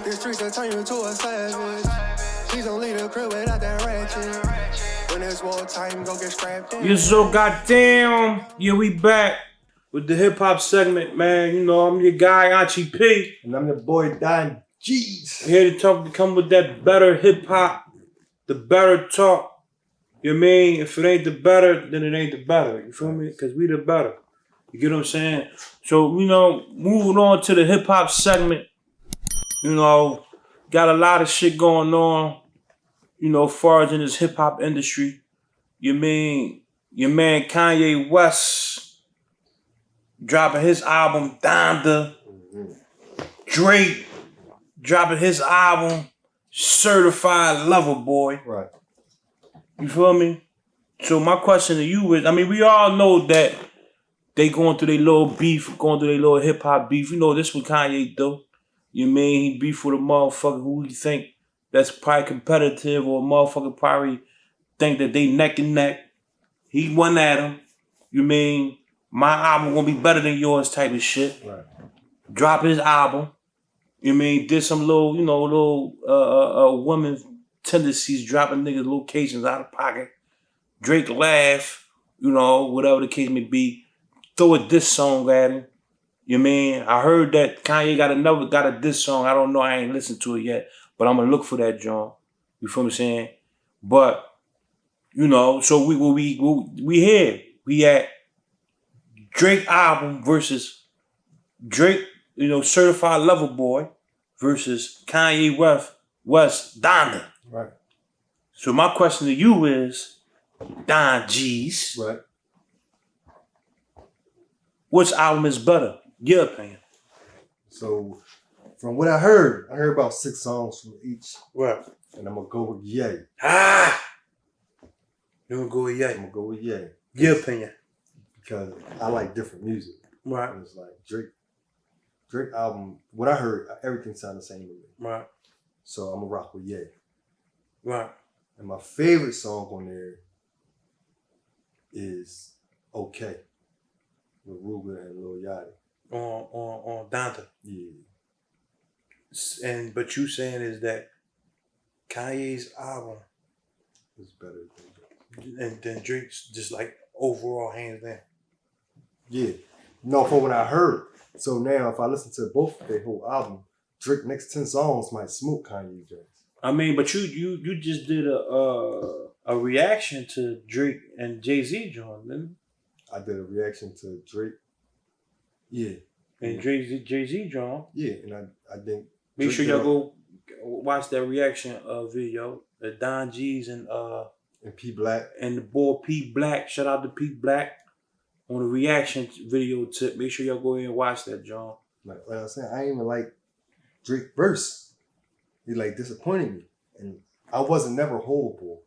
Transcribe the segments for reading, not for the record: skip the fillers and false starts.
The streets will turn you to a savage. Please don't leave the crib without that ratchet. When it's war time, go get strapped in. You so goddamn. Yeah, we back with the hip hop segment, man. You know, I'm your guy, Archie P. And I'm your boy, Don G's. Here to come with that better hip hop, the better talk. You know what I mean? If it ain't the better, then it ain't the better. You feel me? Because we the better. You get what I'm saying? So, you know, moving on to the hip hop segment. You know, got a lot of shit going on, you know, far as in this hip hop industry. You mean your man Kanye West dropping his album Donda. Drake dropping his album Certified Lover Boy. Right. You feel me? So my question to you is, I mean, we all know that they going through their little beef, going through their little hip hop beef. You know this what Kanye do. You mean he beef with a motherfucker who you think that's probably competitive, or a motherfucker probably think that they neck and neck. He won at him. You mean my album gonna be better than yours type of shit. Right. Drop his album. You mean did some little, you know, little woman tendencies, dropping niggas locations out of pocket. Drake laugh, you know, whatever the case may be. Throw a diss song at him. You mean? I heard that Kanye got a diss song. I don't know. I ain't listened to it yet, but I'm gonna look for that, John. You feel me saying? But you know, so we here. We at Drake album versus Drake, you know, Certified Lover Boy versus Kanye West Donda. Right. So my question to you is, Don G's, Right. which album is better? Your opinion. So, from what I heard about 6 songs from each. Right. And I'm gonna go with Ye. You gonna go with Ye? I'm gonna go with Ye. Your opinion. Because I like different music. Right. And it's like Drake album, what I heard, everything sounded the same to me. Right. So I'm gonna rock with Ye. Right. And my favorite song on there is Okay with Ruger and Lil Yachty. On Donda. Yeah. But you saying is that Kanye's album is better than Drake's, just like overall hands down. Yeah. No, from what I heard. So now if I listen to both of their whole album, Drake next 10 songs might smoke Kanye James. I mean, but you just did a reaction to Drake and Jay-Z, John, didn't you? I did a reaction to Drake. Yeah. And Jay-Z, John. Yeah, and I think make sure y'all go watch that reaction video. The Don G's and P Black. And the boy P Black. Shout out to P Black on the reaction video tip. Make sure y'all go ahead and watch that, John. Like I was saying, I ain't even like Drake verse. He like disappointed me. And I wasn't never horrible.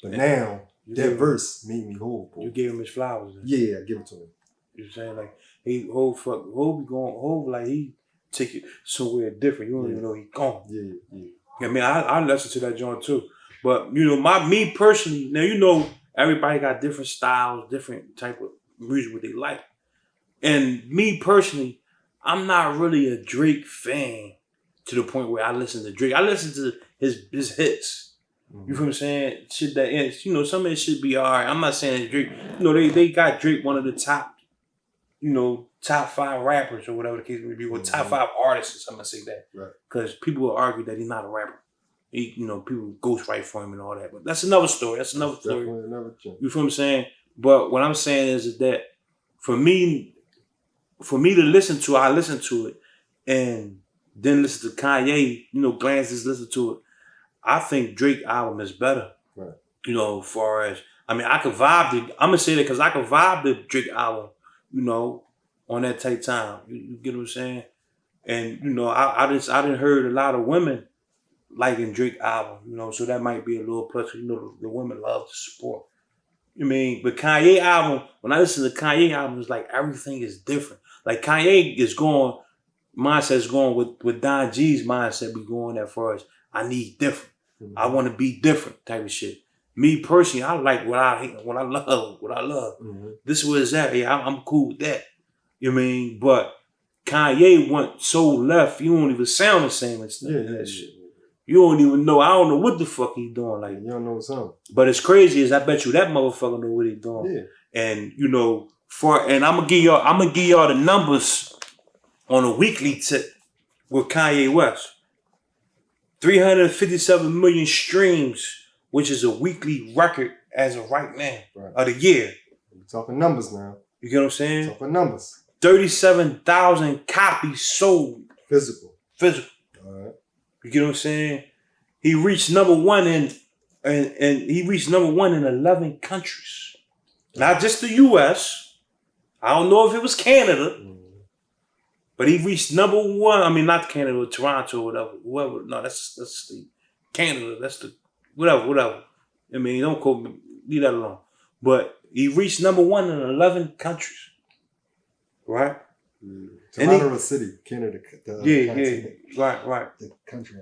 But now that verse made me horrible. You gave him his flowers. Then. Yeah, I give it to him. You saying like he Hov like he take it somewhere different. You don't even know he gone. Yeah. I mean, I listen to that joint too. But you know, me personally, now you know everybody got different styles, different type of music what they like. And me personally, I'm not really a Drake fan to the point where I listen to Drake. I listen to his hits. Mm-hmm. You feel what I'm saying? Shit that is, you know, some of it should be alright. I'm not saying that Drake, you know, they got Drake one of the top, you know, top 5 rappers or whatever the case may be, or top 5 artists or something like that. Right. Because people will argue that he's not a rapper. He, you know, people ghostwrite for him and all that. But that's another story. That's another story. Another you feel what I'm saying? But what I'm saying is that for me to listen to, I listen to it and then listen to Kanye, you know, glances, listen to it. I think Drake album is better. Right. You know, as far as, I mean, I could vibe I'm going to say that because I could vibe the Drake album, you know, on that type time. You get what I'm saying? And, you know, I didn't heard a lot of women liking Drake album, you know, so that might be a little plus. You know, the women love to support. You mean, but Kanye album, when I listen to Kanye album, it's like everything is different. Like Kanye is going, mindset's going with Don G's mindset be going at first. I need different. Mm-hmm. I want to be different type of shit. Me personally, I like what I hate, what I love. Mm-hmm. This is where it's at. Yeah, I'm cool with that. You know what I mean? But Kanye went so left, you don't even sound the same as that shit. You don't even know. I don't know what the fuck he doing. Like you don't know something. But it's crazy is I bet you that motherfucker know what he doing. Yeah. And you know, and I'm gonna give y'all the numbers on a weekly tip with Kanye West. 357 million streams, which is a weekly record as of right now of the year. We're talking numbers now. You get what I'm saying? We're talking numbers. 37,000 copies sold. Physical. All right. You get what I'm saying? He reached number one in 11 countries. Not just the US. I don't know if it was Canada. But he reached number one. I mean, not Canada, Toronto, whatever. Whoever. No, that's the Canada. That's the whatever. I mean, don't quote me. Leave that alone. But he reached number one in 11 countries. Right? Toronto, the city. Canada. Right. The country.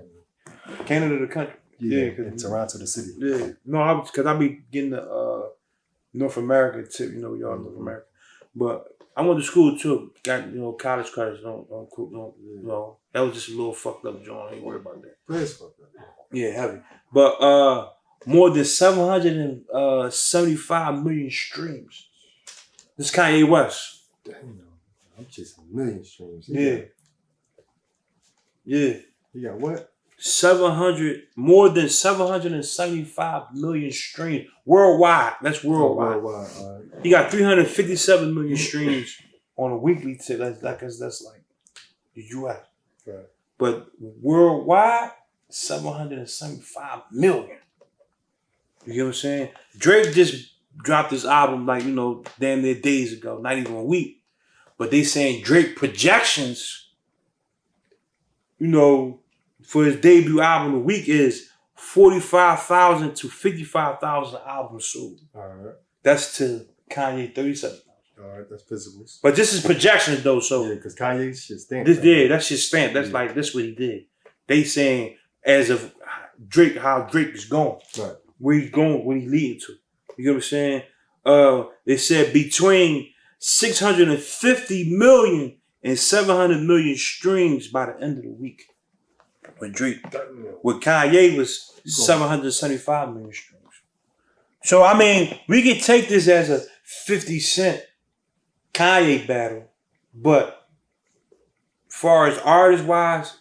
Canada, the country. And Toronto, the city. Yeah. No, because I be getting the North America tip. You know, y'all North America. But I went to school too. Got college credits. Don't that was just a little fucked up joint. Ain't worry about that. That's fucked up. Yeah, heavy. But more than 775 million streams. This Kanye West. Damn, I'm chasing a million streams. Yeah. You got what? More than 775 million streams worldwide. That's worldwide. All right. He got 357 million streams on a weekly tip. That's like the US. Right. But worldwide, 775 million. You get what I'm saying? Drake just dropped this album damn near days ago, not even a week. But they saying Drake projections, for his debut album a week is 45,000 to 55,000 albums sold. All right. That's to Kanye 37,000. All right, that's physicals. But this is projections though, so yeah, because Kanye's shit stamped. That's his stamp. That's that's what he did. They saying as of Drake, how Drake is going, right? Where he's going, what he's leading to. You know what I'm saying? They said between 650 million and 700 million streams by the end of the week. With Kanye was 775 million streams. So I mean, we could take this as a 50 Cent Kanye battle, but as far as artist wise,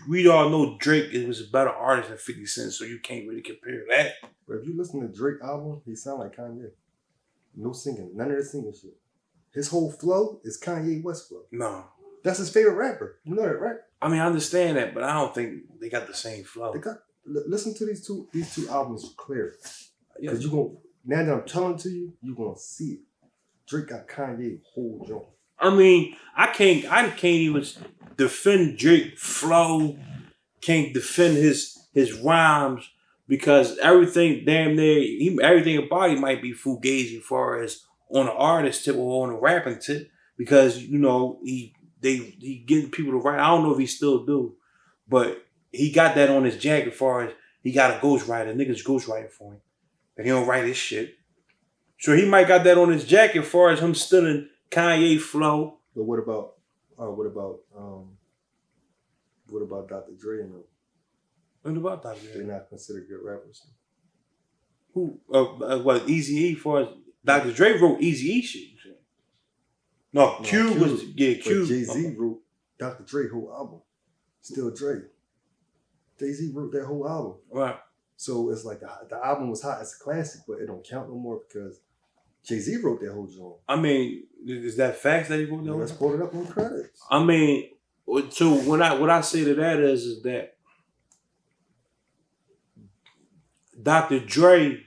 we all know Drake was a better artist than 50 Cent, so you can't really compare that. But if you listen to Drake album, he sound like Kanye. No singing, none of the singing shit. His whole flow is Kanye West flow. No. That's his favorite rapper. You know that, right? I mean, I understand that, but I don't think they got the same flow. Listen to these two albums clear. Because now that I'm telling to you, you're gonna see it. Drake got Kanye whole joint. I mean, I can't even defend Drake flow, can't defend his rhymes, because everything damn near everything about it might be fugazi as far as on the artist tip or on the rapping tip, because he getting people to write. I don't know if he still do, but he got that on his jacket as far as he got a ghostwriter. Niggas ghostwriting for him. And he don't write his shit. So he might got that on his jacket as far as him stealing Kanye flow. But what about Dr. Dre and them? What about Dr. Dre? They're not considered good rappers. Who? What? Eazy-E? For as Dr. Dre wrote Eazy-E shit. No, Q was Q. But Jay-Z wrote Dr. Dre whole album. Still Dre. Jay-Z wrote that whole album. Right. So it's like the album was hot as a classic, but it don't count no more because Jay-Z wrote that whole joint. I mean, is that facts that he wrote that? Let's quote it up on credits. I mean, so what I say to that is that Dr. Dre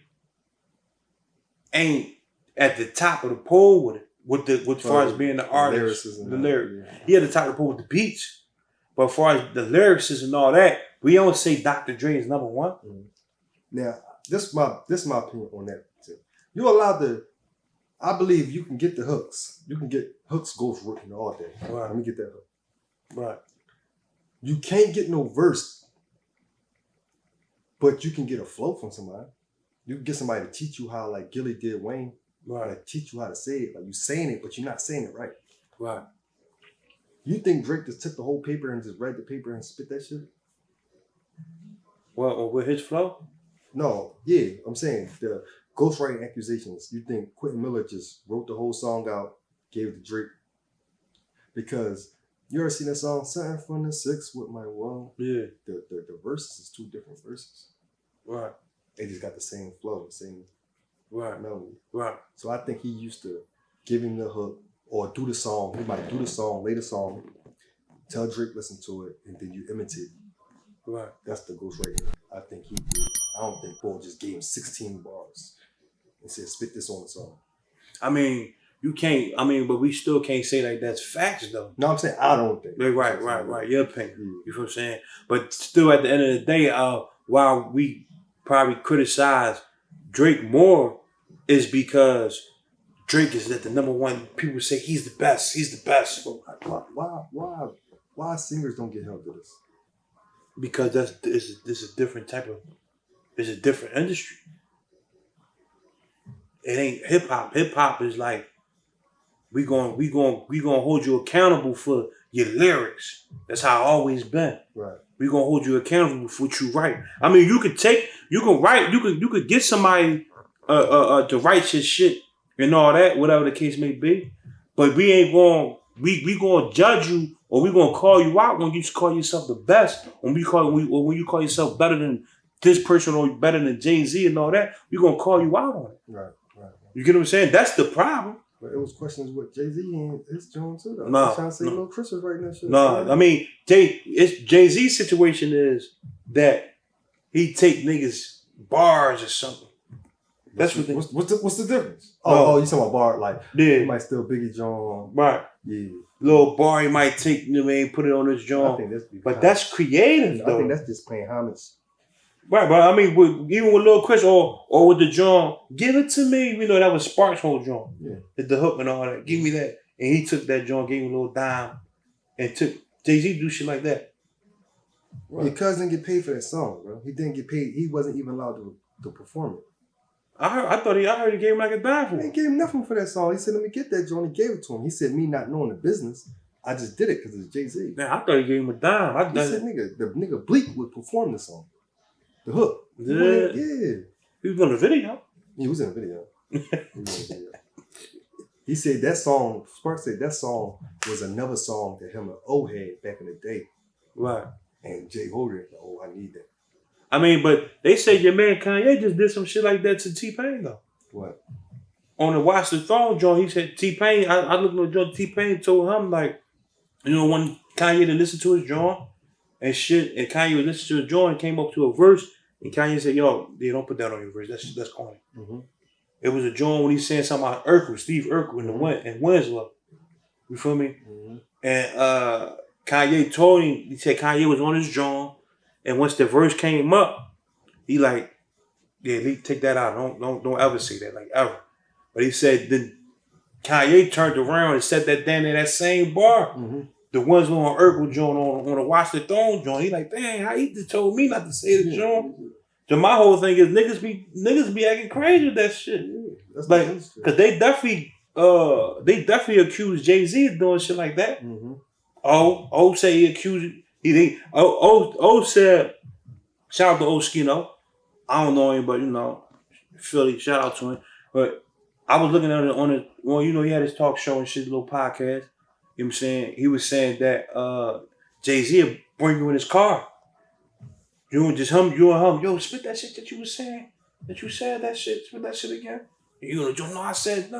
ain't at the top of the pole with it. With far as being the artist, the lyric. Yeah. He at the top of the pole with the beats. But as far as the lyrics and all that, we don't say Dr. Dre is number one. Mm-hmm. Now, this is my opinion on that. You're allowed to, I believe you can get the hooks. You can get hooks goes working all day. Right. Let me get that hook. Right. You can't get no verse, but you can get a flow from somebody. You can get somebody to teach you how, like Gilly did Wayne. Right. Like teach you how to say it. Like you saying it, but you're not saying it right. Right. You think Drake just took the whole paper and just read the paper and spit that shit? Well, with his flow? No, yeah, I'm saying the ghostwriting accusations. You think Quentin Miller just wrote the whole song out, gave it to Drake? Because you ever seen that song, Something from the Six with My One? Yeah. The verses is two different verses. Right. They just got the same flow, the same melody. Right. So I think he used to give him the hook or do the song. He might do the song, lay the song, tell Drake listen to it, and then you imitate. Right. That's the ghostwriting. I think he did. I don't think Paul just gave him 16 bars and said, spit this on the song. I mean, you can't, but we still can't say like that's facts though. No, I'm saying I don't think. Right. Your opinion. Yeah. You feel what I'm saying? But still at the end of the day, while we probably criticize Drake more, is because Drake is at the number one. People say he's the best. He's the best. Why singers don't get held to this? Because this is a different type of. It's a different industry. It ain't hip hop. Hip hop is like we going hold you accountable for your lyrics. That's how it always been. Right. We gonna hold you accountable for what you write. I mean, you could get somebody to write your shit and all that, whatever the case may be. But we ain't going we gonna judge you or we gonna call you out when you call yourself the best. When you call yourself better than this person or better than Jay-Z and all that, we gonna call you out on it. Right. You get what I'm saying? That's the problem. But it was questions with Jay-Z and his Jones too, though. No, I'm trying to say Lil Chris was writing that shit. No, I mean, Jay-Z's situation is that he take niggas bars or something. That's what's the difference? Oh, you talking about bar like he might still Biggie John. Right. Yeah. Little bar he might take, you know what I mean, put it on his John. I think that's creative though. I think that's just paying homage. Right, but I mean, even with Lil Chris or with the John, give it to me. You know, that was Sparks' whole John. Yeah. The hook and all that. Give me that. And he took that John, gave him a little dime, and took Jay-Z do shit like that. Right. Your cousin didn't get paid for that song, bro. He didn't get paid. He wasn't even allowed to perform it. I heard he gave him like a dime for it. He gave him nothing for that song. He said, let me get that John. He gave it to him. He said, me not knowing the business, I just did it because it's Jay-Z. Man, I thought he gave him a dime. He said, the nigga Bleak would perform the song. The hook. Yeah. He was on the video. He was in the video. He said that song, Sparks said that song was another song that him and O had back in the day. Right. And Jay Holder, I need that. I mean, but they say your man Kanye just did some shit like that to T-Pain though. What? On the Watch the Throne joint, he said T-Pain, I looked at the joint, T-Pain told him like, you know, when Kanye to listen to his joint and shit, and Kanye would listen to his joint and came up to a verse, and Kanye said, yo, yeah, don't put that on your verse. That's corny. Mm-hmm. It was a joint when he saying something about Urkel, Steve Urkel in Winslow. You feel me? Mm-hmm. And Kanye told him, he said Kanye was on his joint, and once the verse came up, he like, yeah, take that out. Don't ever say that, like ever. But he said then Kanye turned around and said that damn in that same bar. Mm-hmm. The ones on Urkel joint on the Watch the Throne joint. He like, dang, how he just told me not to say the joint. So my whole thing is niggas be acting crazy with that shit. That's like, cause they definitely accused Jay-Z of doing shit like that. Mm-hmm. O say he accused O said, shout out to Oskino. I don't know him, but you know, Philly, shout out to him. But I was looking at it on it, well, you know, he had his talk show and shit, little podcast. You know what I'm saying? He was saying that Jay-Z will bring you in his car. You and him, yo, spit that shit that you was saying. That you said that shit, spit that shit again. You know, I said, no.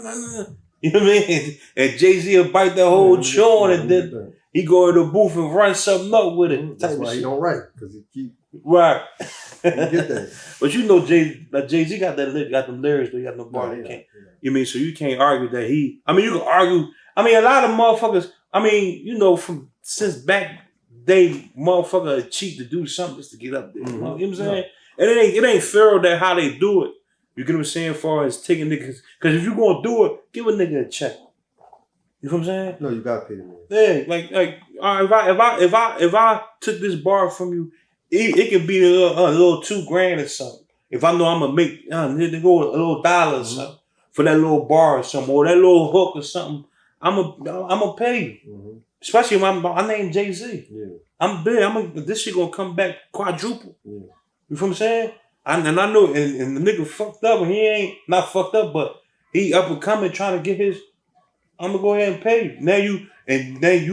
You know what I mean? And Jay-Z will bite the whole tune and then he go to the booth and run something up with it. That's why he don't write, because he keep... Right. You get that. But you know Jay-Z got them lyrics, but he got no bar. You mean, so you can't argue that he... I mean, you can argue... I mean, a lot of motherfuckers... I mean, you know, since back day, motherfucker cheat to do something just to get up there. Mm-hmm. You know what I'm saying? And it ain't fair that how they do it. You get what I'm saying? As far as taking niggas... Because if you gonna do it, give a nigga a check. You know what I'm saying? No, you gotta pay the man. Yeah, like, all right, if I took this bar from you, it could be a little $2,000 or something. If I know I'm gonna make go a little $1 or something for that little bar or something, or that little hook or something, I'm gonna pay you. Mm-hmm. Especially when I name Jay-Z. Yeah. I'm big. This shit gonna come back quadruple. Yeah. You feel what I'm saying? And I know, and the nigga fucked up, and he ain't not fucked up, but he up and coming trying to get his. I'm gonna go ahead and pay you. Now you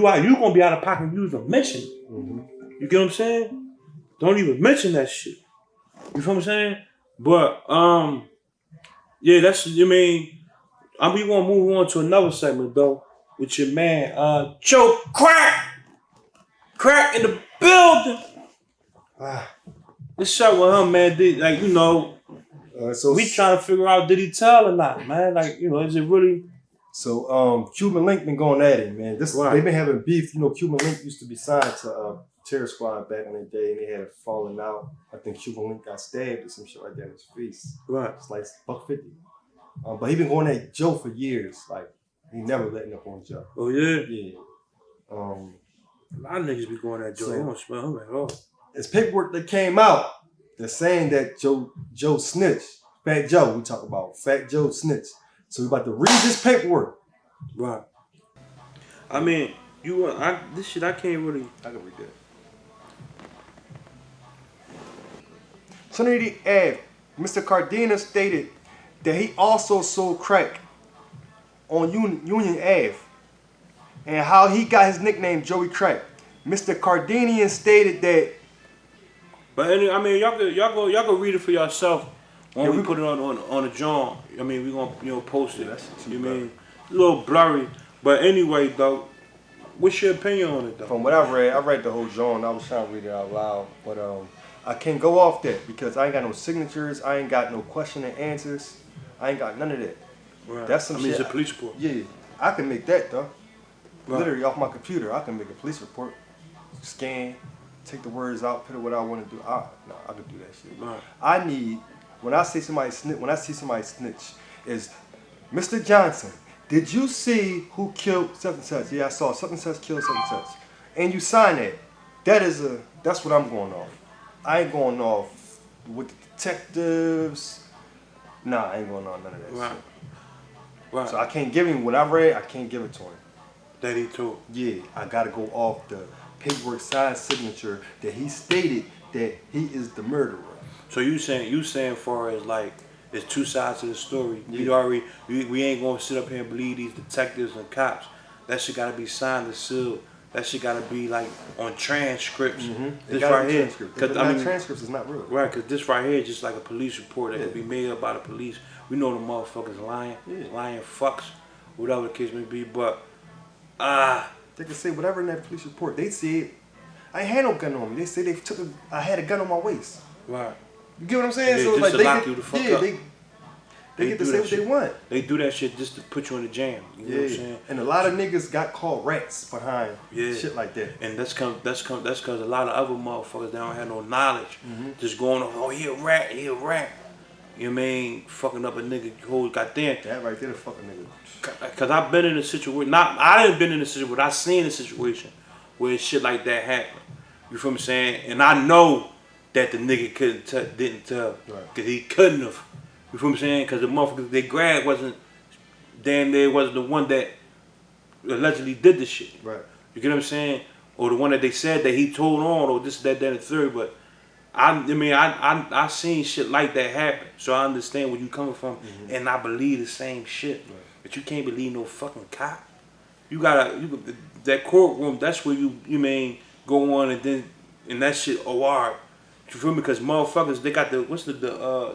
gonna be out of pocket. You even mention it. Mm-hmm. You get what I'm saying? Don't even mention that shit. You feel what I'm saying? But yeah, that's we gonna move on to another segment though with your man Joe Crack in the building. This shot with him, man. We trying to figure out did he tell or not, man? Like, is it really? So Cuban Link been going at it, man. They've been having beef. Cuban Link used to be signed to Terror Squad back in the day, and they had fallen out. I think Cuban Link got stabbed or some shit like that in his face. Right. It's like $150. But he been going at Joe for years. Like, he never letting up on Joe. Oh yeah. Yeah. A lot of niggas be going at Joe. They don't smell him at all. It's paperwork that came out. They're saying that Joe snitched. Fat Joe, we talk about. Fat Joe snitched. So we about to read this paperwork. Right. I mean, this shit I can't really. I can read that. Trinity Ave. Mr. Cardina stated that he also sold crack on Union Ave, and how he got his nickname Joey Crack. Mr. Cardinian stated that. But y'all go read it for yourself when we put it on the John. We gonna post it. A little blurry. But anyway, though, what's your opinion on it though? From what I read the whole John. I was trying to read it out loud, but I can't go off that because I ain't got no signatures. I ain't got no question and answers. I ain't got none of that. Right. That's some shit. It's a police report. Yeah, I can make that though. Right. Literally off my computer, I can make a police report, scan, take the words out, put it what I want to do. I can do that shit. Right. I need when I see somebody snitch, is Mr. Johnson. Did you see who killed such and such? Yeah, I saw such and such killed such and such, and you sign that. That's what I'm going off. I ain't going off with the detectives. Nah, I ain't going on none of that Right. shit. Right. So I can't give him what I read. I can't give it to him. That he told. Yeah, I gotta go off the paperwork signed signature that he stated that he is the murderer. So you saying far as like it's two sides to the story. Yeah. We ain't gonna sit up here and believe these detectives and cops. That shit gotta be signed and sealed. That shit gotta be like on transcripts. Mm-hmm. This right here, because transcripts is not real. Right, because this right here is just like a police report that could be made up by the police. We know the motherfuckers lying, lying fucks, whatever the case may be. But they can say whatever in that police report. They said I ain't had no gun on me. They said I had a gun on my waist. Right. You get what I'm saying? Yeah, so just like to lock you the fuck up. They get to say what they want. They do that shit just to put you in the jam. You know what I'm saying? And a lot of niggas got called rats behind shit like that. And that's cause a lot of other motherfuckers that don't have no knowledge. Just going on, oh, he a rat. You know what I mean? Fucking up a nigga whole goddamn. That right there, the fucking nigga. Cause I've been in a situation, I didn't been in a situation, but I seen a situation where shit like that happened. You feel me saying? And I know that the nigga didn't tell. Right. Cause he couldn't have. You feel me saying? Cause the motherfuckers they grabbed wasn't the one that allegedly did the shit. Right. You get what I'm saying? Or the one that they said that he told on, or this, that, and the third. But I seen shit like that happen. So I understand where you coming from, and I believe the same shit. Right. But you can't believe no fucking cop. You that courtroom. That's where you go on and that shit OR. You feel me? Because motherfuckers, they got the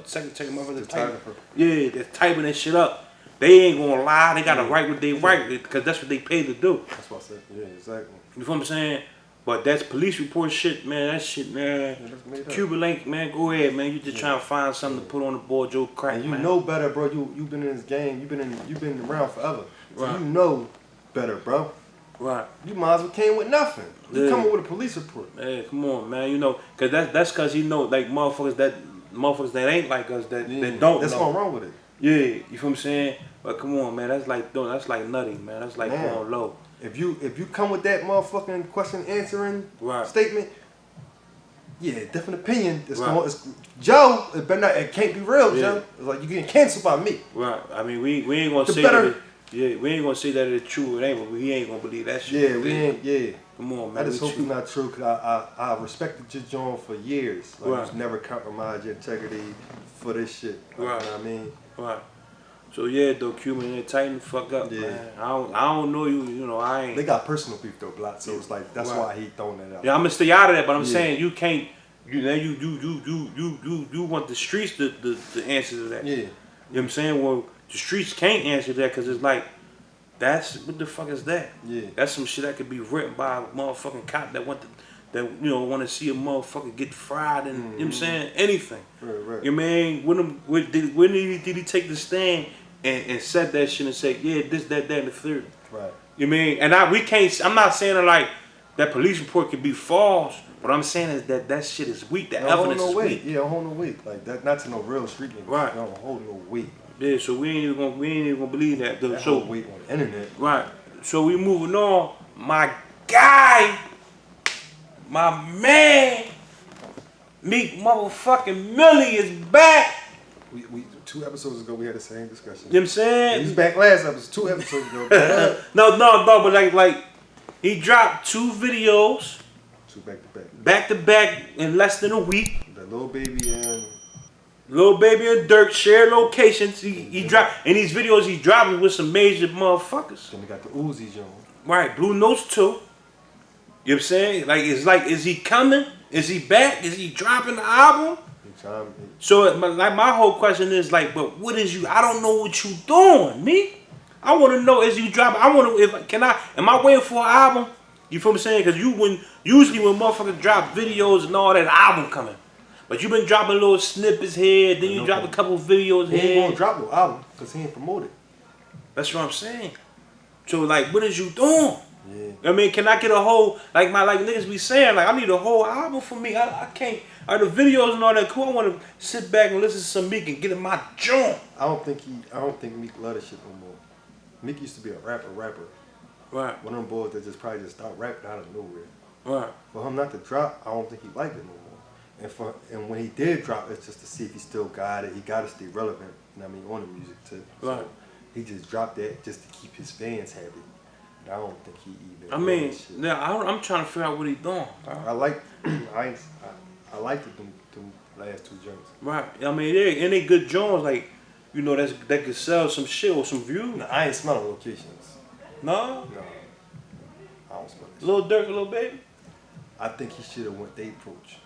second motherfuckers typing. Yeah, they're typing that shit up. They ain't gonna lie. They gotta write what they write because that's what they paid to do. That's what I said. Yeah, exactly. You feel what I'm saying? But that's police report shit, man. That shit, man. Yeah, Cuban Link, man. Go ahead, man. You just trying to find something to put on the board, Joe Crack, and you man. know better, bro. You've been in this game. You've been around forever. So Right. you know better, bro. Right. You might as well came with nothing. You coming with a police report. Hey, come on, man. Cause that's cause like motherfuckers that ain't like us that don't. That's know. what's wrong with it. Yeah, you feel what I'm saying? But come on, man. That's like nutty, man. That's like going low. If you come with that motherfucking question answering statement, yeah, different opinion. Joe, it can't be real, Joe. It's like you getting canceled by me. Right. I mean, we ain't gonna say that. Yeah, we ain't gonna say that it's true. It ain't, but he ain't gonna believe that shit. Yeah, we ain't. Yeah. Come on, man. I just hope it's not true because I respected your John for years. Like, Right. just never compromised your integrity for this shit. Like, Right. You know what I mean? Right. So yeah, though, Cuban, tighten the fuck up, Yeah. man. I don't know you. You know, I ain't. They got personal beef though, Block. So it's like that's Right. why he throwing that out. Yeah, I'm gonna stay out of that, but I'm Yeah. saying you can't. You want the streets to answer to that. Yeah. You know what I'm saying? Well, the streets can't answer that because it's like, that's what the fuck is that? Yeah. That's some shit that could be written by a motherfucking cop that want to see a motherfucker get fried and you know what I'm saying, anything. Right. You know what I mean? When did he take the stand and said that shit and say, yeah, this, that, and the third. Right. You know what I mean? And I'm not saying that like that police report could be false. What I'm saying is that shit is weak. The evidence is weak. Yeah, don't hold no weight. Like that, not to no real street niggas. Right. Don't hold no weight. Yeah, so we ain't even gonna believe that. Though. That So hold weight on the internet. right. So we moving on. My guy, my man, Meek motherfucking Millie is back. We 2 episodes ago we had the same discussion. You know what I'm saying? He was back last episode, 2 episodes ago. No, but like he dropped 2 videos 2 back to back in less than a week. The Lil Baby and Lil Baby and Dirk share locations. He dropped in these videos. He's dropping with some major motherfuckers. then we got the Uzi Jones. Right, Blue Notes too. You know what I'm saying? Like, is he coming? Is he back? Is he dropping the album? So my whole question is like, but what is you? I don't know what you doing, me. I want to know, is you dropping? Am I waiting for an album? You feel what I'm saying? Because usually when motherfuckers drop videos and all that, album coming. But you been dropping little snippets here, then you drop a couple videos He here. ain't gonna drop no album because he ain't promoted. That's what I'm saying. So like, what is you doing? Yeah. I mean, can I get a whole like niggas be saying like I need a whole album for me? I can't. The videos and all that cool. I want to sit back and listen to some Meek and get in my joint. I don't think Meek love this shit no more. Meek used to be a rapper. Right. One of them boys that probably just stopped rapping out of nowhere. Right. For him not to drop, I don't think he liked it no more. And when he did drop, it's just to see if he still got it. He got to stay relevant. You know what I mean, on the music too. Right. So he just dropped that just to keep his fans happy. And I don't think he even. I mean, now I'm trying to figure out what he's doing. I like them last 2 joints. Right. I mean, they good joints like, you know, that could sell some shit or some views. No, I ain't smelling locations. No. No. I don't smell it. Little Dirk, Little Baby. I think he should have went their approach.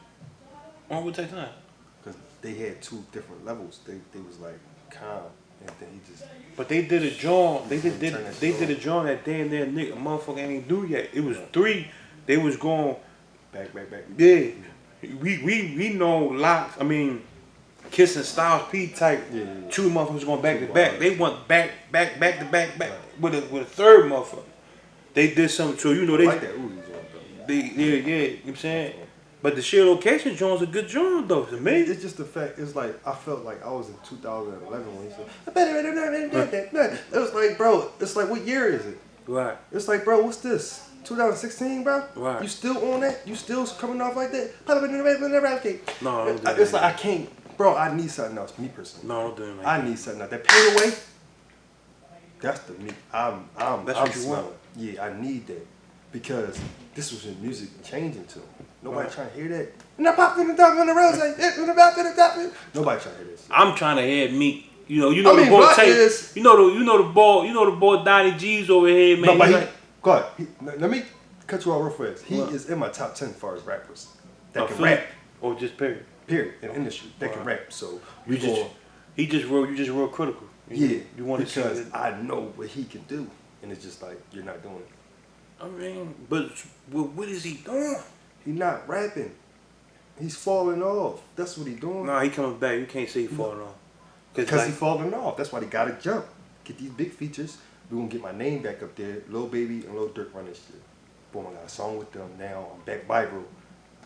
What would take time? Because they had 2 different levels. They was like calm, and then he just. But they did a joint. They Turn did that a joint that damn nigga motherfucker ain't do yet. It was 3. They was going back. Yeah. We know Locks. I mean, Kiss and Styles P type. Yeah. 2 motherfuckers going back to back. They went back to back Right. with a third motherfucker. They did something. So you know they. I like that Uzi joint though. Yeah. You know what I'm saying. But the share location joint's a good joint though to me. It's just the fact. It's like I felt like I was in 2011 when he said. It was like, bro. It's like, what year is it? Right. It's like, bro, what's this? 2016, bro. Right. You still on that? You still coming off like that? No, don't do It's that. like I can't, bro. I need something else. Me personally. No, don't do it like I need something else. That paid away. That's the me. I'm That's I'm what you smelling. want. Yeah, I need that because this was when music changing too. Nobody Right. trying to hear that. And I popped in the top in the rose, like in the back of the top. Nobody trying to hear this. I'm trying to hear Meek. You know I the mean, boy Black Tate. is- You know the boy Donnie G's over here, man. No, but He's he, like, go ahead. Let me cut you off real fast. He What? is in my top 10 as far as rappers that can Phil- rap. or just period. Period. In the industry that can Right. rap. So You just you just real critical. yeah. You want to see because it. I know what he can do, and it's just like you're not doing it. I mean, but what is he doing? He's not rapping. He's falling off. That's what he's doing. Nah, he coming back. You can't say he falling off. Because he's falling off. That's why they gotta jump. Get these big features. We're gonna get my name back up there. Lil Baby and Lil Durk run this shit. Boom, I got a song with them now. I'm back viral.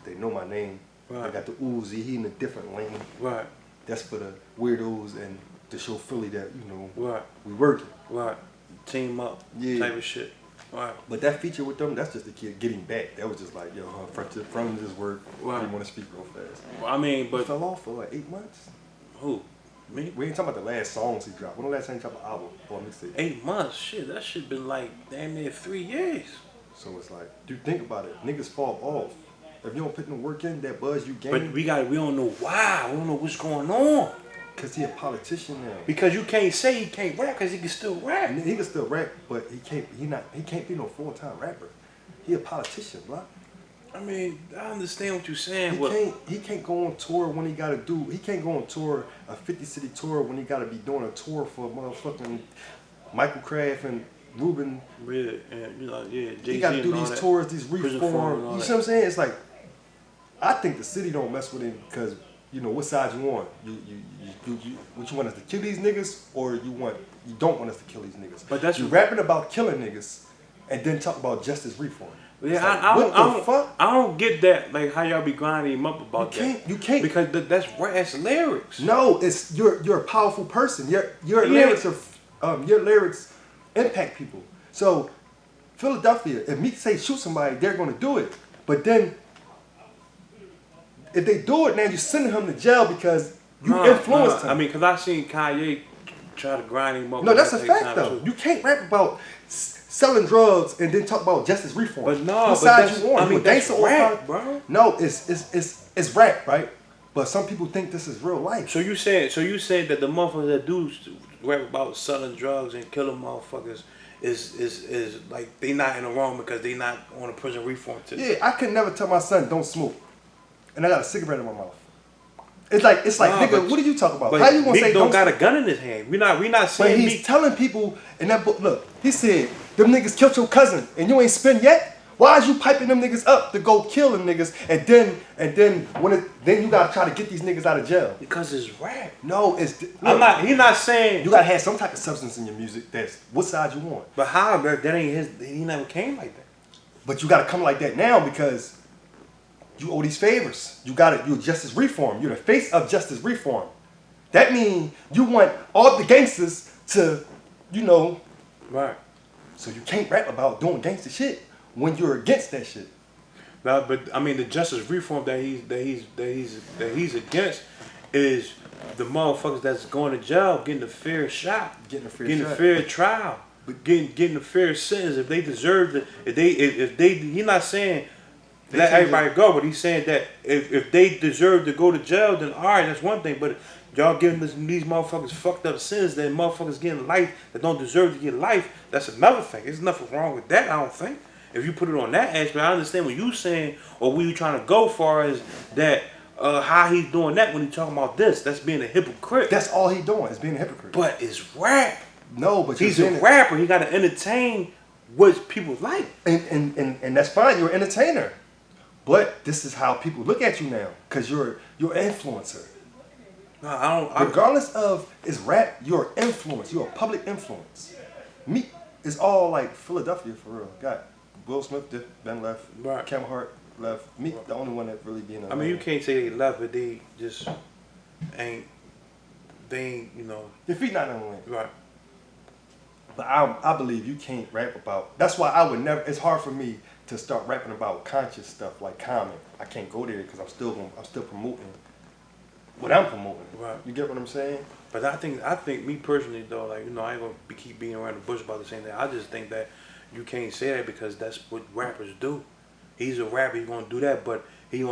They know my name. Right. I got the Uzi. He in a different lane. Right, That's for the weirdos and to show Philly that, right, we working. right. Team up, Yeah. type of shit. Right. But that feature with them, that's just the kid getting back. That was just like, yo, from this work, Right. you want to speak real fast. I mean, But but fell off for like 8 months. who? Me? We ain't talking about the last songs he dropped. When the last time he dropped an album or a mixtape? 8 months. Shit, that shit been like damn near 3 years. So it's like, dude, think about it. Niggas fall off. If you don't put no work in, that buzz you gain. But we don't know why. We don't know what's going on. Cause he a politician now. Because you can't say he can't rap because he can still rap. He can still rap, but he can't be no full-time rapper. He a politician, bro. I mean, I understand what you're saying. He can't go on tour when he gotta do. He can't go on tour, a 50-city tour, when he gotta be doing a tour for motherfucking Michael Kraft and Ruben. Yeah, and Jay-Z. He gotta do these tours, these reform. You see what I'm saying? It's like, I think the city don't mess with him because, you know, what side you want? What you want us to kill these niggas, or you don't want us to kill these niggas? But that's you rapping about killing niggas, and then talk about justice reform. Yeah, fuck? I don't get that. Like how y'all be grinding him up about that. You can't because that's lyrics. No, it's you're a powerful person. Your lyrics are your lyrics impact people. So Philadelphia, if Meek say shoot somebody, they're gonna do it. But then if they do it now, you're sending him to jail because you influenced him. I mean, because I seen Kanye try to grind him up. No, that's a fact though. Too. You can't rap about selling drugs and then talk about justice reform. But no, what side you want? I mean, that's rap, bro. No, it's rap, right? But some people think this is real life. So you saying that the motherfuckers that do rap about selling drugs and killing motherfuckers is like they not in the wrong because they not on a prison reform tip? Yeah, I could never tell my son don't smoke, and I got a cigarette in my mouth. It's like nigga, what are you talking about? How you gonna say don't got a gun in his hand? We not saying. But he's telling people in that book. Look, he said them niggas killed your cousin and you ain't spent yet. Why is you piping them niggas up to go kill them niggas and then you gotta try to get these niggas out of jail? Because it's rap. No, it's. Look, He's not saying you gotta have some type of substance in your music. That's what side you want. But how? That ain't his. He never came like that. But you gotta come like that now because you owe these favors. You're justice reform. You're the face of justice reform. That means you want all the gangsters to, right. So you can't rap about doing gangster shit when you're against that shit. Now, but I mean, the justice reform that he's against is the motherfuckers that's going to jail getting a fair shot, getting a fair trial, but getting a fair sentence if they deserve it. If they, he's not saying let everybody go, but he's saying that if they deserve to go to jail, then all right, that's one thing. But y'all giving these motherfuckers fucked up sins, that motherfuckers getting life that don't deserve to get life, that's another thing. There's nothing wrong with that, I don't think. If you put it on that aspect, I understand what you saying or what you trying to go for is that how he's doing that when he's talking about this. That's being a hypocrite. That's all he's doing is being a hypocrite. But it's rap. No, but he's a rapper. He got to entertain what people like. And that's fine. You're an entertainer. But this is how people look at you now because you're an influencer. No, I don't. Regardless of is rap, you're an influence. You're a public influence. Meek is all like Philadelphia for real. Got Will Smith, Ben left. Right. Kevin Hart left. Meek, the only one that really being. I mean, you can't say they left, but they just ain't. They ain't, Your feet not in the lane. Right. But I believe you can't rap about. That's why I would never. It's hard for me to start rapping about conscious stuff like Common. I can't go there because I'm still promoting what I'm promoting. Right. You get what I'm saying? But I think me personally though, like, I ain't gonna keep being around the bush about the same thing. I just think that you can't say that because that's what rappers do. He's a rapper, he's gonna do that, but he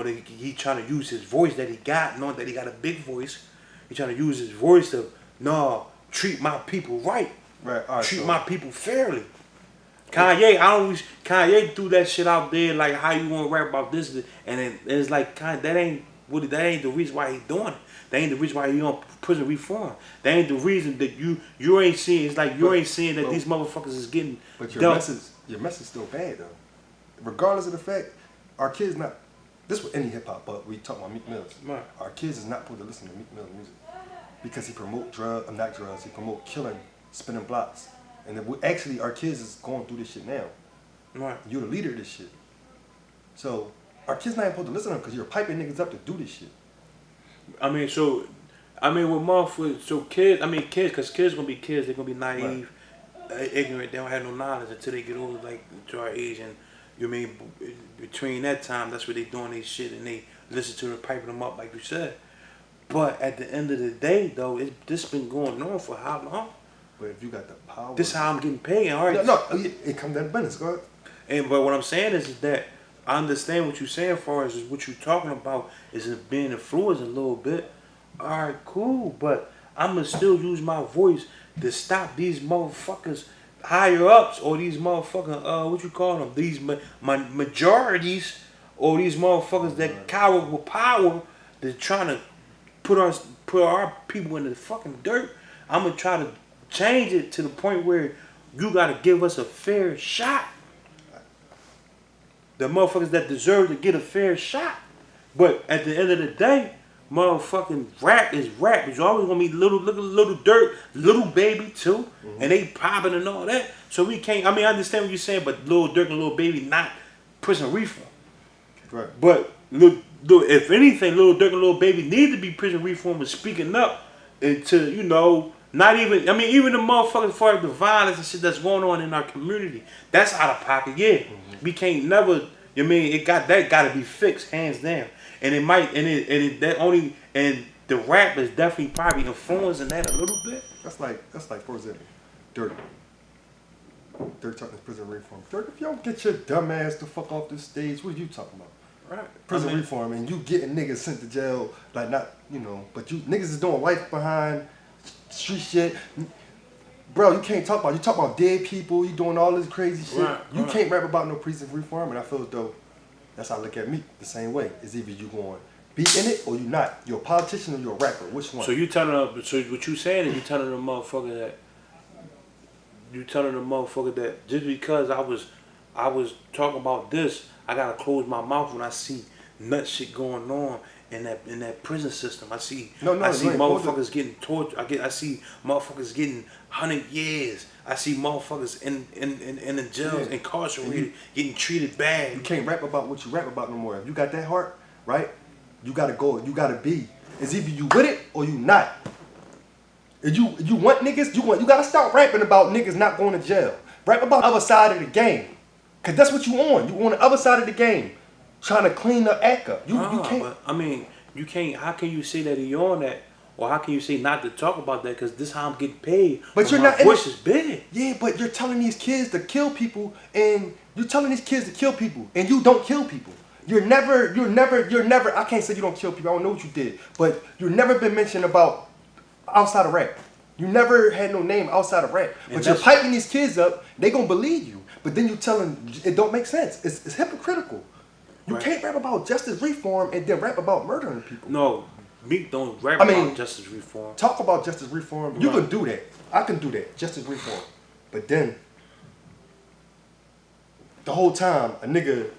trying to use his voice that he got, knowing that he got a big voice. He trying to use his voice to treat my people right. Right. All right, treat my people fairly. Kanye threw that shit out there like how you want to rap about this, and it's like that ain't the reason why he doing it. That ain't the reason why he on prison reform. That ain't the reason that you ain't seeing. It's like you ain't seeing that these motherfuckers is getting. But your message still bad though. Regardless of the fact, our kids not. This with any hip hop, but we talk about Meek Mills. Right. Our kids is not supposed to listen to Meek Mills music because he promote not drugs. He promote killing, spinning blocks. And actually, our kids is going through this shit now. Right. You're the leader of this shit. So, our kids not even supposed to listen to him because you're piping niggas up to do this shit. With motherfuckers, because kids gonna be kids. They're gonna be naive, ignorant. They don't have no knowledge until they get older, like to our age. And between that time, that's where they doing this shit and they listen to it, piping them up, like you said. But at the end of the day, though, this been going on for how long? But if you got the power, This how I'm getting paid. All right. no, it comes down to business. Go ahead. But what I'm saying is that I understand what you're saying. As far as what you're talking about is it being influenced a little bit. All right, cool. But I'ma still use my voice to stop these motherfuckers higher ups or these motherfucking what you call them? These majorities or these motherfuckers that cower with power. They're trying to put our people in the fucking dirt. I'm gonna try to change it to the point where you gotta give us a fair shot. The motherfuckers that deserve to get a fair shot. But at the end of the day, motherfucking rap is rap. It's always gonna be little dirt, little baby too, and they popping and all that. So we can't. I mean, I understand what you're saying, but Lil Durk and Lil Baby not prison reform. Right. But look, if anything, Lil Durk and Lil Baby need to be prison reform and speaking up into not even. I mean, even the motherfuckers for the violence and shit that's going on in our community, that's out of pocket. Yeah, we can't never. I mean, that got to be fixed hands down. And it might, and the rap is definitely probably influencing that a little bit. That's like for example, Dirk talking prison reform. Dirk, if you don't get your dumb ass the fuck off this stage, what are you talking about? Right. Prison reform, and you getting niggas sent to jail, like not, but you niggas is doing life behind street shit. Bro, you can't talk about, you talk about dead people, you doing all this crazy shit. Right, you can't rap about no prison reform, and I feel as though that's how I look at me the same way. It's either you going to be in it or you not. You're a politician or you're a rapper. Which one? So so what you saying is you telling the motherfucker that just because I was talking about this, I gotta close my mouth when I see nut shit going on in that prison system. I see motherfuckers getting tortured. I see motherfuckers getting 100 years. I see motherfuckers in the jails, incarcerated, getting treated bad. You can't rap about what you rap about no more. If you got that heart, right, you gotta go. You gotta be. It's either you with it or you not. If you want niggas, you gotta start rapping about niggas not going to jail. Rap about the other side of the game. Cause that's what you on. You on the other side of the game. Trying to clean the act up. You can't. But, I mean, you can't. How can you say that you're on that? Or how can you say not to talk about that? Because this is how I'm getting paid. But you're my not. voice is big. Yeah, but you're telling these kids to kill people, and and you don't kill people. You're never. I can't say you don't kill people. I don't know what you did, but you've never been mentioned about outside of rap. You never had no name outside of rap. But you're piping these kids up. They gonna believe you. But then you tell them it don't make sense. It's hypocritical. You can't rap about justice reform and then rap about murdering people. No. Meek don't rap about justice reform. Talk about justice reform. You can do that. I can do that. Justice reform. But then, the whole time, a nigga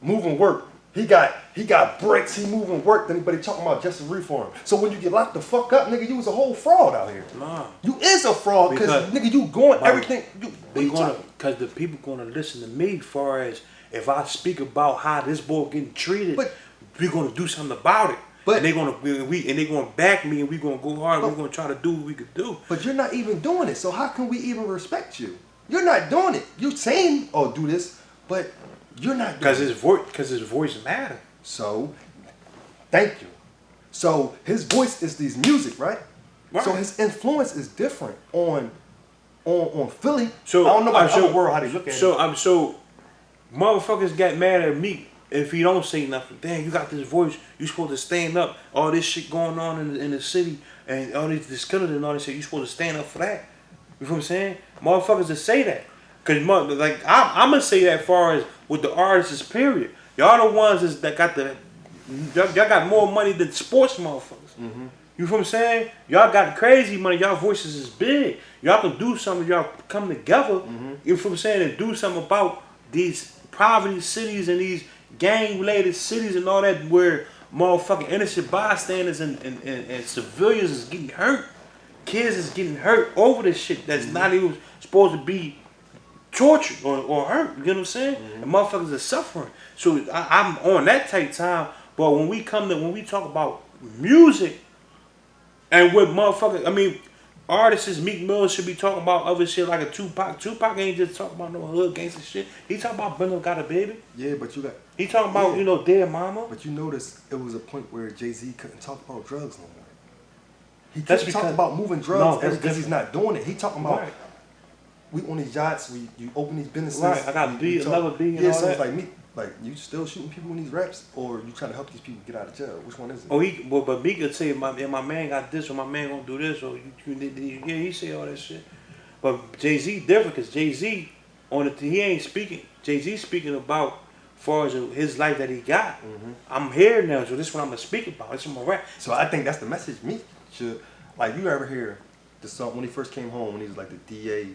moving work. He got bricks. He moving work. Then but he talking about justice reform. So when you get locked the fuck up, nigga, you was a whole fraud out here. Nah. You is a fraud because nigga, you going everything. Because the people gonna listen to me far as if I speak about how this boy getting treated, we're gonna do something about it. But and they gonna back me, and we gonna go hard. We're gonna try to do what we could do. But you're not even doing it. So how can we even respect you? You're not doing it. You're saying, "Oh, do this," but you're not doing it. Because his voice matter. So, thank you. So his voice is these music, right? So his influence is different on Philly. So I don't know about the world how they look at it. So motherfuckers got mad at me. If he don't say nothing, damn, you got this voice, you supposed to stand up. All this shit going on in the city and all this killing and all this shit, you supposed to stand up for that. You know what I'm saying? Motherfuckers that say that. Cause like I'm gonna say that far as with the artists, period. Y'all the ones that got y'all got more money than sports motherfuckers. Mm-hmm. You know what I'm saying? Y'all got crazy money. Y'all voices is big. Y'all can do something. Y'all come together. Mm-hmm. You know what I'm saying? And do something about these poverty cities and these gang-related cities and all that where motherfucking innocent bystanders and civilians is getting hurt. Kids is getting hurt over this shit that's not even supposed to be tortured or hurt. You know what I'm saying? And motherfuckers are suffering. So I'm on that type time. But when we talk about music and what motherfuckers, I mean, artists, Meek Mills should be talking about other shit like a Tupac. Tupac ain't just talking about no hood gangster shit. He talking about Brenda got a baby. Yeah, but you got. He talking about, you know, dead mama. But you notice it was a point where Jay-Z couldn't talk about drugs no more. He That's couldn't talk about moving drugs that's because he's not doing it. He talking about Right. we on these yachts, you open these businesses. Right, I got another B and yeah, all so that. it's like me, like you still shooting people in these raps, or you trying to help these people get out of jail? Which one is it? Oh, but Meek could say, my man got this, or my man gonna do this, or yeah, he say all that shit. But Jay-Z different, because Jay-Z, he ain't speaking. Jay-Z speaking about, far as his life that he got. Mm-hmm. I'm here now, so this is what I'm gonna speak about. This is my rap. So I think that's the message Meek should, like, you ever hear the song when he first came home, when he was like the DA,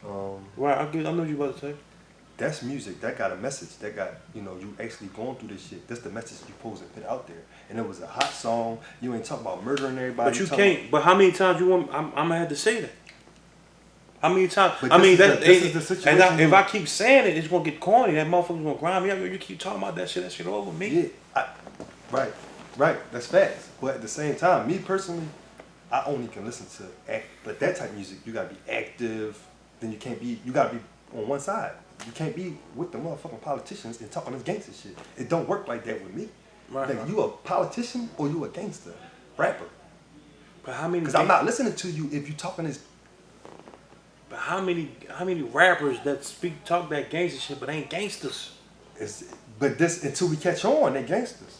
Right, I know what you about to say. that's music, that got a message, that got, you know, you actually going through this shit. That's the message you supposed to put out there. And it was a hot song. You ain't talking about murdering everybody. But you can't, but how many times you want, I'm gonna have to say that. How many times? But I mean, this is the situation. and if I keep saying it, it's gonna get corny. That motherfucker's gonna grind me up. You keep talking about that shit over me. Yeah, right, that's facts. But at the same time, me personally, I only can listen to but that type of music, you gotta be active. Then you gotta be on one side. You can't be with the motherfucking politicians and talking this gangster shit. It don't work like that with me. Right. Like, you a politician or you a gangster rapper? But how many? Because I'm not listening to you if you talking this. But how many rappers that talk that gangster shit but ain't gangsters? But this until we catch on, they gangsters.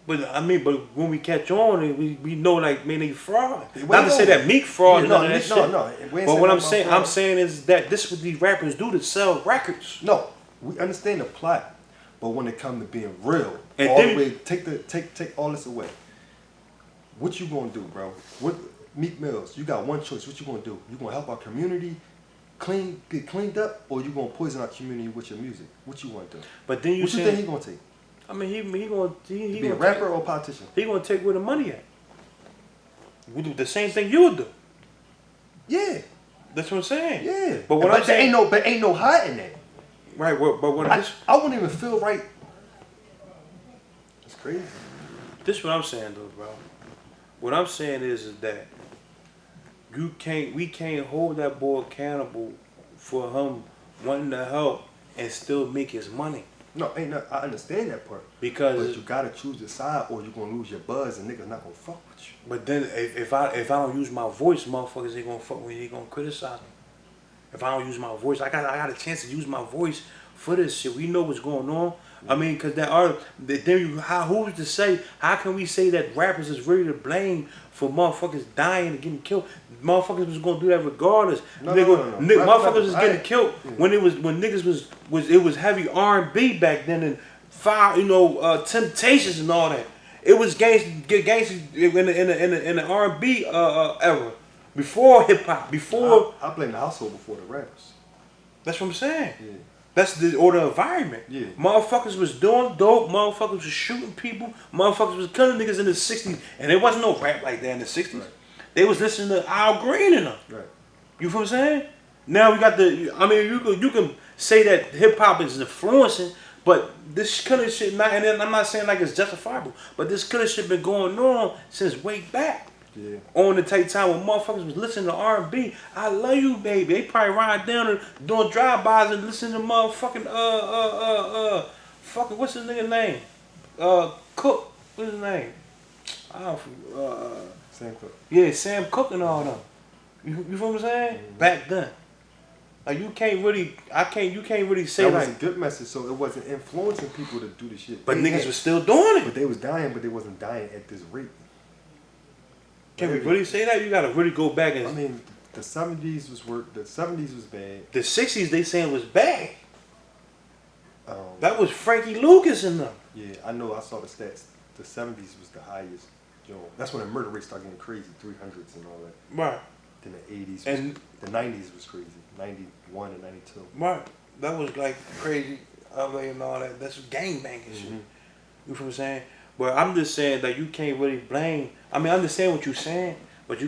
But I mean, but when we catch on, we know like, man, they fraud. Wait, Not to say that Meek fraud. Yeah, none of that shit. no. But what I'm saying is that this is what these rappers do to sell records. No, we understand the plot, but when it comes to being real, And all then, the way take all this away. What you gonna do, bro? What Meek Mills? You got one choice. What you gonna do? You gonna help our community get cleaned up, or you gonna poison our community with your music? What you want to do? But then What you think he gonna take? I mean, he gonna Be a rapper or a politician? He gonna take where the money at. We do the same thing you would do. Yeah, That's what I'm saying. yeah. But what I'm saying, ain't no hiding that. right? But what I wouldn't even feel right. It's crazy. this what I'm saying though, bro. What I'm saying is that we can't hold that boy accountable for him wanting to help and still make his money. No, I understand that part. Because But you gotta choose the side, or you're gonna lose your buzz, and niggas not gonna fuck with you. But then if I don't use my voice, motherfuckers ain't gonna fuck with me. They gonna criticize me. If I don't use my voice, I got a chance to use my voice for this shit. We know what's going on. I mean, cause who's to say? How can we say that rappers is really to blame for motherfuckers dying and getting killed? Motherfuckers was gonna do that regardless. No. Motherfuckers was getting killed when niggas was it was heavy R&B back then and Temptations and all that. It was gangster in the R&B era, before hip hop, before. I blame the household before the rappers. That's what I'm saying. Yeah. That's the environment. Yeah. Motherfuckers was doing dope. Motherfuckers was shooting people. Motherfuckers was killing niggas in the 60s. And there wasn't no rap like that in the 60s. Right. They was listening to Al Green and them. Right. You feel what I'm saying? Now we got you can say that hip hop is influencing, but this kind of shit not, and then I'm not saying like it's justifiable, but this kind of shit been going on since way back. Yeah. On the tight time when motherfuckers was listening to R&B. I love you, baby. They probably ride down and doing drive-bys and listening to motherfucking fucking what's his nigga name? Cook. What's his name? Sam Cooke. Yeah, Sam Cooke and all them. You feel what I'm saying? Mm-hmm. Back then. Like you can't really say That was like a good message, so it wasn't influencing people to do the shit. but niggas was still doing it. But they was dying, but they wasn't dying at this rate. Can we really say that? You gotta really go back and I mean, the 70s was the 70s was bad. the 60s they saying was bad. Um, That was Frankie Lucas and them. Yeah, I know. I saw the stats. The 70s was the highest. That's when the murder rate started getting crazy, 300s and all that. Right. Then the 80s, And the 90s was crazy, 91 and 92. right. That was like crazy and all that. That's gangbanging shit. You feel what I'm saying? But I'm just saying that you can't really blame. I mean, I understand what you're saying, but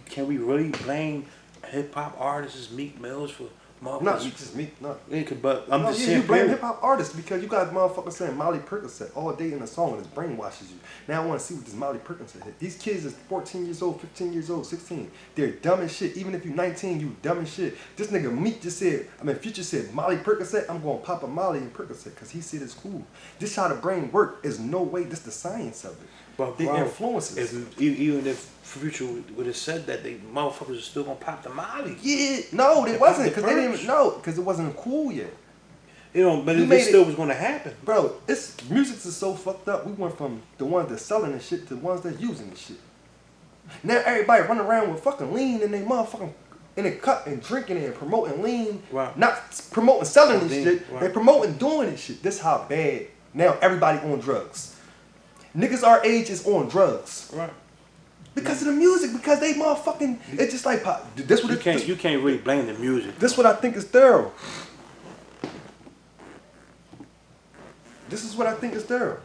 can we really blame hip hop artists Meek Mills for Not just me. No. Yeah, but I'm just yeah, saying. You blame hip hop artists because you got motherfuckers saying Molly Percocet all day in a song and it brainwashes you. Now I want to see what this Molly Percocet hit. These kids is 14 years old, 15 years old, 16. They're dumb as shit. Even if you're 19, you dumb as shit. This nigga Meek just said, Future said Molly Percocet. I'm going to pop a Molly and Percocet because he said it's cool. This how the brain work. There's no way. This the science of it. But the bro, influences. Even if Future would have said that, they motherfuckers are still gonna pop the Molly. Yeah, no, they wasn't because they didn't know because it wasn't cool yet. You know, but it still was gonna happen, bro. It's music is so fucked up. We went from the ones that's selling the shit to the ones that's using the shit. Now everybody running around with fucking lean in they motherfucking in a cup and drinking it and promoting lean, right. Not promoting selling this shit. Right. They promoting doing this shit. This how bad now everybody on drugs. Niggas our age is on drugs. Right. Because of the music, because they motherfucking, it's just like pop. This what you can't really blame the music. This what I think is thorough. This is what I think is thorough.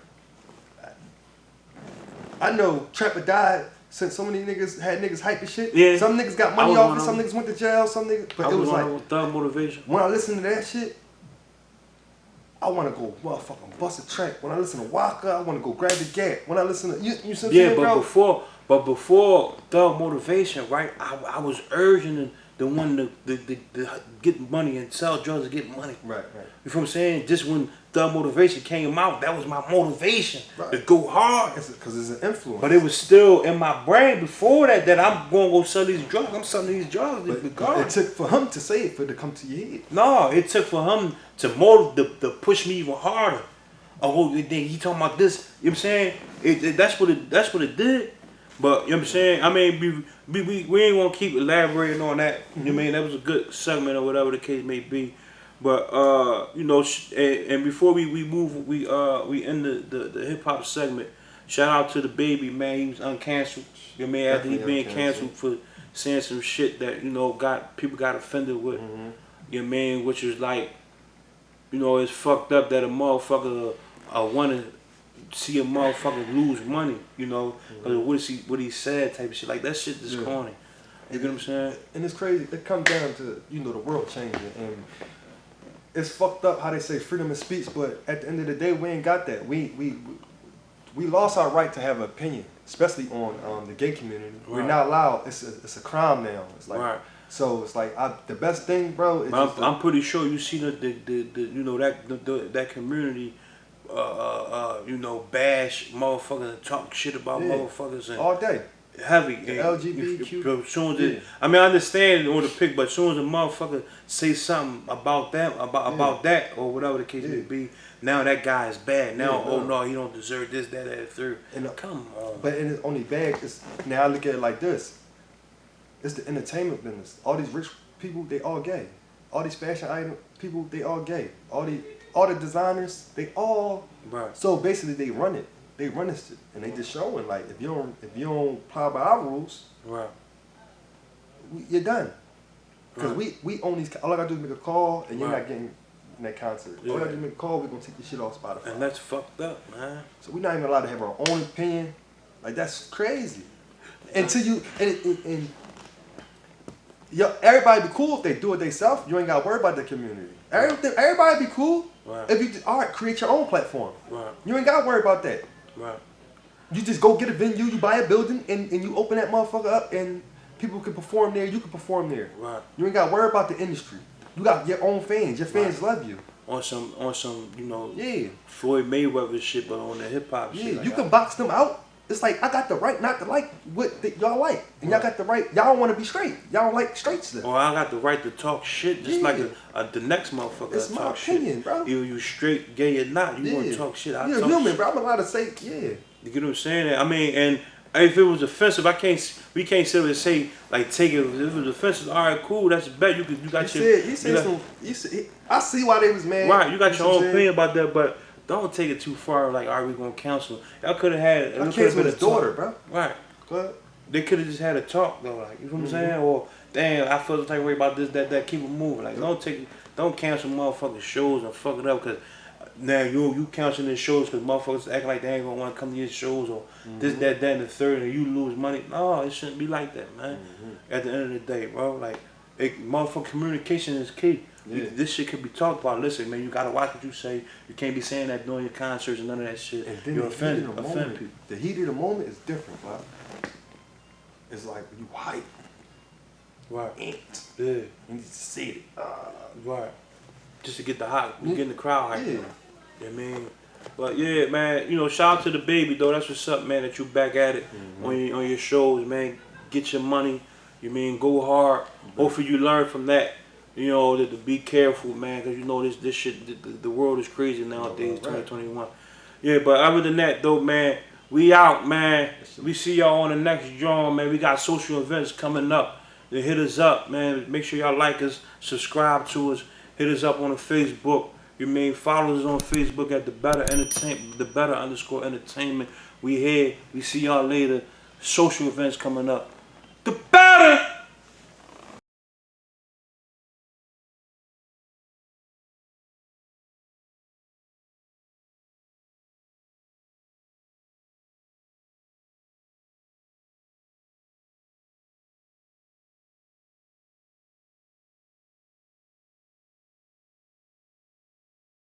I know Trapper died since so many niggas had niggas hype and shit. Yeah. Some niggas got money off it, some niggas went to jail, some niggas, but it was like Thug Motivation. When I listen to that shit, I want to go motherfucking bust a track. When I listen to Waka, I want to go grab the gap. When I listen to you see what I'm saying, bro? But before Thug Motivation, right? I was urging the one to get money and sell drugs to get money. Right. You feel what I'm saying? Just when Thug Motivation came out, that was my motivation to Right. go hard. Because it's an influence. But it was still in my brain before that I'm going to go sell these drugs. I'm selling these drugs. But it took for him to say it for it to come to your head. No, it took for him to to push me even harder. Oh, then he talking about this. You know what I'm saying? That's what it did. But you know what I'm saying? I mean, we ain't gonna keep elaborating on that. You know what I mean? That was a good segment or whatever the case may be. But you know, and before we move, we end the hip hop segment. Shout out to the baby, man. He was uncanceled. You know what I mean? After he being canceled for saying some shit that people got offended with. Mm-hmm. You know what I mean? Which is like, you know, it's fucked up that a motherfucker want to see a motherfucker lose money, you know, because what he said type of shit. Like, that shit is corny. You get what I'm saying? And it's crazy. It comes down to, the world changing. And it's fucked up how they say freedom of speech, but at the end of the day, we ain't got that. We lost our right to have an opinion, especially on the gay community. Right. We're not allowed. It's a crime now. It's like, right. So it's like the best thing, bro. Is I'm pretty sure you see that community, bash motherfuckers and talk shit about motherfuckers and all day. Heavy. The LGBTQ. Soon as I mean, I understand on the pick, but as soon as a motherfucker say something about them, about that or whatever the case may be, now that guy is bad. Now, no, he don't deserve this, that, and the third. Come on. But it's only bad. Now I look at it like this. It's the entertainment business. All these rich people, they all gay. All these fashion item people, they all gay. All the designers, they all. Right. So basically, they run it. They run this shit, and they just showing like if you don't play by our rules, right, you're done. Because we own these. All I gotta do is make a call, and you're not getting in that concert. All I gotta do is make a call. We're gonna take this shit off Spotify. And that's fucked up, man. So we're not even allowed to have our own opinion. Like, that's crazy. Until you and everybody be cool if they do it themselves. You ain't gotta worry about the community. Everybody be cool. Right. If you create your own platform. Right. You ain't gotta worry about that. Right. You just go get a venue, you buy a building, and you open that motherfucker up, and people can perform there. You can perform there. Right. You ain't gotta worry about the industry. You got your own fans. Your fans love you. On some, Floyd Mayweather shit, but on the hip hop shit. Yeah, you can box them out. It's like, I got the right not to like what y'all like. And y'all got the right, y'all don't want to be straight. Y'all don't like straight stuff. Or I got the right to talk shit just like the next motherfucker. It's my opinion, bro. You straight, gay or not, you want to talk shit. You're a human, bro. I'm allowed to say, You get what I'm saying? I mean, and if it was offensive, we can't sit there and say, like, take it. If it was offensive, all right, cool, that's bet. I see why they was mad. Right, you got your own opinion about that, but don't take it too far. Like, are we gonna cancel? Y'all could have had. I canceled his daughter, bro. Right. Go ahead. They could have just had a talk though, like, you know what I'm saying? Or damn, I feel the type of way about this, that. Keep it moving. Like, don't cancel motherfucking shows and fuck it up because now you canceling shows because motherfuckers acting like they ain't gonna want to come to your shows or this, that, and the third, and you lose money. No, it shouldn't be like that, man. At the end of the day, bro, like, Motherfucking communication is key. Yeah. This shit can be talked about. Listen, man, you gotta watch what you say. You can't be saying that during your concerts and none of that shit. And then You the offend heat of the people. moment, the heat of the moment is different, bro. It's like you hype, Right. amped. Yeah. You need to see it. Right. Just to get the hype, getting the crowd hype. Yeah. You know what I mean? But yeah, man, you know, shout out to the baby though. That's what's up, man, that you back at it on your shows, man. Get your money. You mean go hard. Hopefully you learn from that. You know, to be careful, man, because you know this shit, the world is crazy nowadays, 2021. Yeah, but other than that though, man, we out, man. We see y'all on the next joint, man. We got social events coming up. Then hit us up, man. Make sure y'all like us, subscribe to us, hit us up on the Facebook. You mean follow us on Facebook at the better_entertainment. We here. We see y'all later. Social events coming up. The better.